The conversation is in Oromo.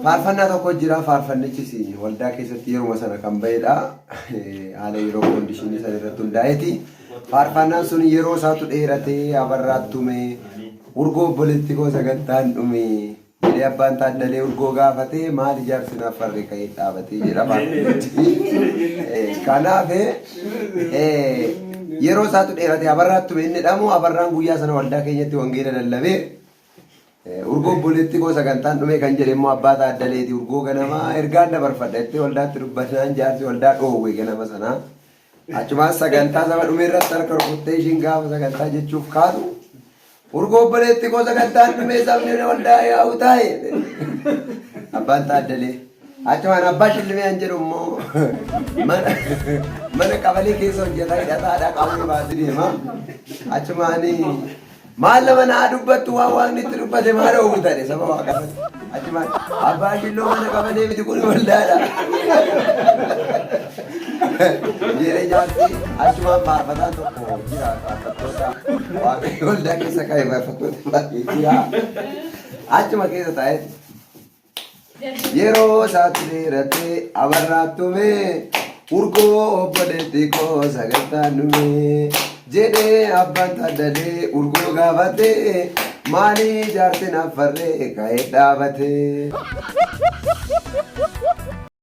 faarfannaa tokko jira faarfannichisi waldaa keessatti yeroo sana kan ba'edha haala yeroo kondiishinii sana irratti hundaa'eeti faarfannaan sun yeroo isaatu dheeratee abarraattume urgoo obboleetti koo sagantaan dhume jedhee abbaan taaddalee urgoo gaafatee maal ijaarsi naaf farree ka'ee dhaabatee jedha faarfannichi kanaaf yeroo isaatu dheeratee abarraattume inni dhamu abarraan guyyaa sana waldaa keenyatti wangeela lallabee urgoo obboleetti koo sagantaan dhume kan jedhe immoo abbaa taaddaleeti urgoo ganamaa ergaan dabarfadha itti waldaatti dubbataan jaarsi waldaa dhoowwe ganama sanaa achumaan sagantaa saba dhume irratti harka rukuttee ishiin gaafa sagantaa jechuuf kaatu urgoo obboleetti koo sagantaan dhume sabni waldaa yaa'u taa'e abbaan taaddalee achumaan abbaa shillimee an jedhu immoo mana qabalee keessa hojjetaa hidhataadhaa qaamni baasii deema achumaanii Malam mana dubbattu waan waaqni itti dubbate maal ooltane saba waaqatti achumaan abbaa shilloo mana qabatee miti kun waldaadha jedhee jaarsi achumaan faarfataan tokko jira faarfattoota waaqayyo waldaa keessa ka'e faarfattoota baay'ee jira achuma keessa taa'e yeroo isaatti dheeratee abarraattume urgoo obboleetti koo sagantaan dhume jedhee abbaan taaddalee urgoo gaafatee maali jaarsi naaf farree ka'ee dhaabatee